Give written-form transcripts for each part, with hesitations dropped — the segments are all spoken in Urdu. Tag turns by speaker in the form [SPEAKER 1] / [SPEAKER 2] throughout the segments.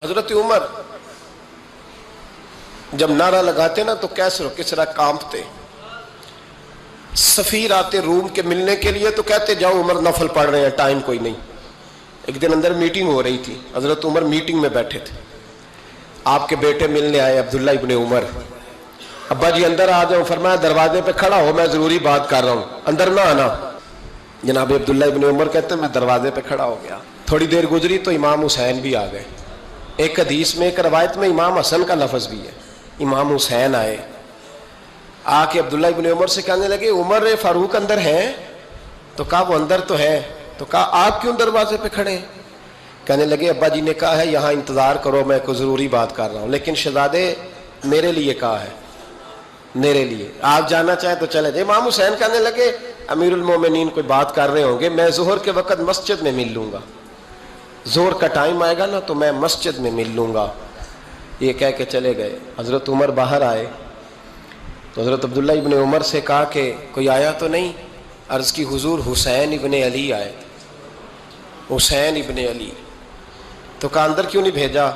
[SPEAKER 1] حضرت عمر جب نعرہ لگاتے نا تو کیسر و کسرا کانپتے. سفیر آتے روم کے ملنے کے لیے تو کہتے جاؤ عمر نفل پڑھ رہے ہیں، ٹائم کوئی نہیں. ایک دن اندر میٹنگ ہو رہی تھی، حضرت عمر میٹنگ میں بیٹھے تھے. آپ کے بیٹے ملنے آئے عبداللہ ابن عمر. ابا جی اندر آ جاؤ. فرمایا دروازے پہ کھڑا ہو، میں ضروری بات کر رہا ہوں، اندر نہ آنا. جناب عبداللہ ابن عمر کہتے ہیں میں دروازے پہ کھڑا ہو گیا. تھوڑی دیر گزری تو امام حسین بھی آ گئے. ایک حدیث میں ایک روایت میں امام حسن کا لفظ بھی ہے. امام حسین آئے، آ کے عبداللہ ابن عمر سے کہنے لگے عمر فاروق اندر ہیں؟ تو کہا وہ اندر تو ہے. تو کہا آپ کیوں دروازے پہ کھڑے ہیں؟ کہنے لگے ابا جی نے کہا ہے یہاں انتظار کرو، میں کوئی ضروری بات کر رہا ہوں. لیکن شہزادے میرے لیے کہا ہے، میرے لیے آپ جانا چاہیں تو چلے جائیں. امام حسین کہنے لگے امیر المومنین کوئی بات کر رہے ہوں گے، میں ظہر کے وقت مسجد میں مل لوں گا، ظہر کا ٹائم آئے گا نا تو میں مسجد میں مل لوں گا. یہ کہہ کے چلے گئے. حضرت عمر باہر آئے تو حضرت عبداللہ ابن عمر سے کہا کہ کوئی آیا تو نہیں؟ عرض کی حضور حسین ابن علی آئے. حسین ابن علی. تو کہا اندر کیوں نہیں بھیجا؟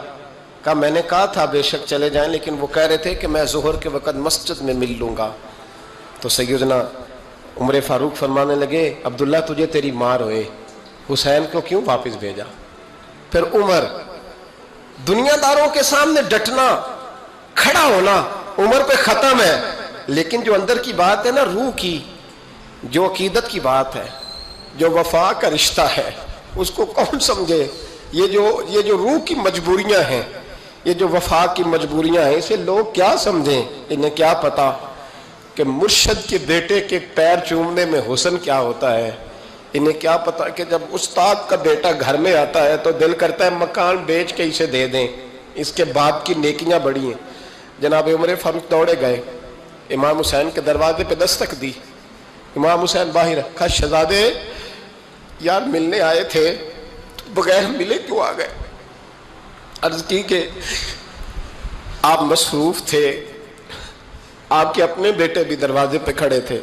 [SPEAKER 1] کہا میں نے کہا تھا بے شک چلے جائیں، لیکن وہ کہہ رہے تھے کہ میں ظہر کے وقت مسجد میں مل لوں گا. تو سیدنا عمر فاروق فرمانے لگے عبداللہ تجھے تیری ماں روئے، حسین کو کیوں واپس بھیجا؟ پھر عمر دنیا داروں کے سامنے ڈٹنا، کھڑا ہونا عمر پہ ختم ہے، لیکن جو اندر کی بات ہے نا، روح کی، جو عقیدت کی بات ہے، جو وفا کا رشتہ ہے، اس کو کون سمجھے؟ یہ جو روح کی مجبوریاں ہیں، یہ جو وفا کی مجبوریاں ہیں، اسے لوگ کیا سمجھیں؟ انہیں کیا پتا کہ مرشد کے بیٹے کے پیر چومنے میں حسن کیا ہوتا ہے. انہیں کیا پتا کہ جب استاد کا بیٹا گھر میں آتا ہے تو دل کرتا ہے مکان بیچ کے اسے دے دیں، اس کے باپ کی نیکیاں بڑی ہیں. جناب عمر فاروق دوڑے گئے، امام حسین کے دروازے پہ دستک دی. امام حسین باہر رکھا. شہزادے یار ملنے آئے تھے، بغیر ملے کیوں آ گئے؟ عرض کی کہ آپ مصروف تھے، آپ کے اپنے بیٹے بھی دروازے پہ کھڑے تھے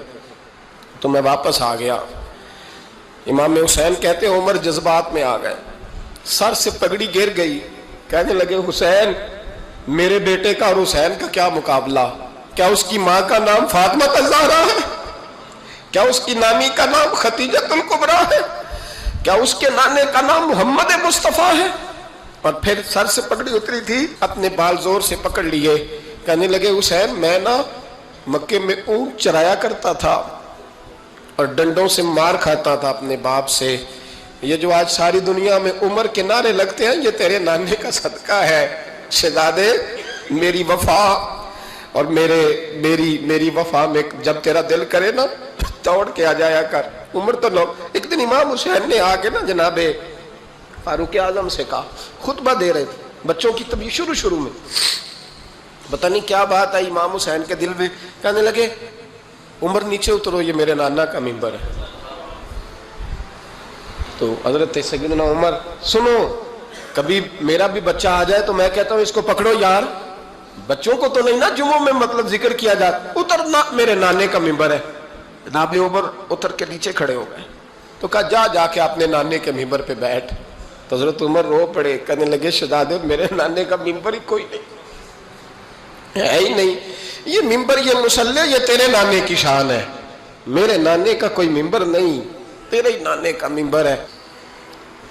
[SPEAKER 1] تو میں واپس آ گیا. امام حسین کہتے ہیں عمر جذبات میں آ گئے، سر سے پگڑی گر گئی. کہنے لگے حسین میرے بیٹے کا اور حسین کا کیا مقابلہ؟ کیا اس کی ماں کا نام فاطمہ الزہرا ہے؟ کیا اس کی نانی کا نام خدیجہ الکبریٰ ہے؟ کیا اس کے نانے کا نام محمد مصطفیٰ ہے؟ اور پھر سر سے پگڑی اتری تھی، اپنے بال زور سے پکڑ لیے. کہنے لگے حسین میں نا مکے میں اونٹ چرایا کرتا تھا اور ڈنڈوں سے مار کھاتا تھا اپنے باپ سے. یہ جو آج ساری دنیا میں عمر کے نعرے لگتے ہیں یہ تیرے نانے کا صدقہ ہے. شہزادے میری وفا اور میری وفا میں جب تیرا دل کرے نا دوڑ کے آ جایا کر. عمر تو لوگ ایک دن امام حسین نے آ کے نا جناب فاروق اعظم سے کہا، خطبہ دے رہے تھے بچوں کی طبیعت شروع میں، پتہ نہیں کیا بات آئی امام حسین کے دل میں. کہنے لگے عمر نیچے اترو، یہ میرے نانا کا ممبر ہے. تو حضرت سیدنا عمر سنو، کبھی میرا بھی بچہ آ جائے تو میں کہتا ہوں اس کو پکڑو یار، بچوں کو تو نہیں نا جمعوں میں مطلب ذکر کیا جاتا، اترنا میرے نانے کا ممبر ہے. جناب عمر اتر کے نیچے کھڑے ہو گئے. تو کہا جا کے اپنے نانے کے ممبر پہ بیٹھ. تو حضرت عمر رو پڑے. کہنے لگے شہزادے میرے نانے کا ممبر ہی کوئی نہیں ہے ہی نہیں. یہ ممبر، یہ مصلی، یہ تیرے نانے کی شان ہے. میرے نانے کا کوئی ممبر نہیں، تیرے ہی نانے کا ممبر ہے.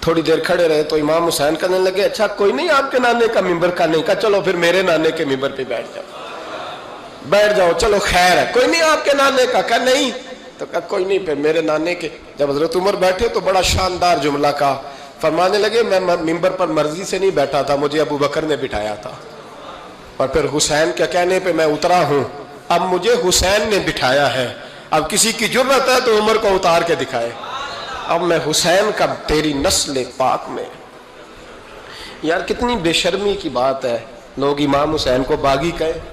[SPEAKER 1] تھوڑی دیر کھڑے رہے تو امام حسین کہنے لگے اچھا کوئی نہیں آپ کے نانے کا ممبر کا نہیں؟ کہا چلو پھر میرے نانے کے ممبر پہ بیٹھ جاؤ، چلو خیر ہے. کوئی نہیں آپ کے نانے کا؟ کہا نہیں. تو کہا کوئی نہیں پھر میرے نانے کے. جب حضرت عمر بیٹھے تو بڑا شاندار جملہ کہا. فرمانے لگے میں ممبر پر مرضی سے نہیں بیٹھا تھا، مجھے ابو بکر نے بٹھایا تھا، اور پھر حسین کے کہنے پہ میں اترا ہوں، اب مجھے حسین نے بٹھایا ہے. اب کسی کی جرت ہے تو عمر کو اتار کے دکھائے. اب میں حسین کا تیری نسل پاک میں. یار کتنی بے شرمی کی بات ہے، لوگ امام حسین کو باغی کہیں.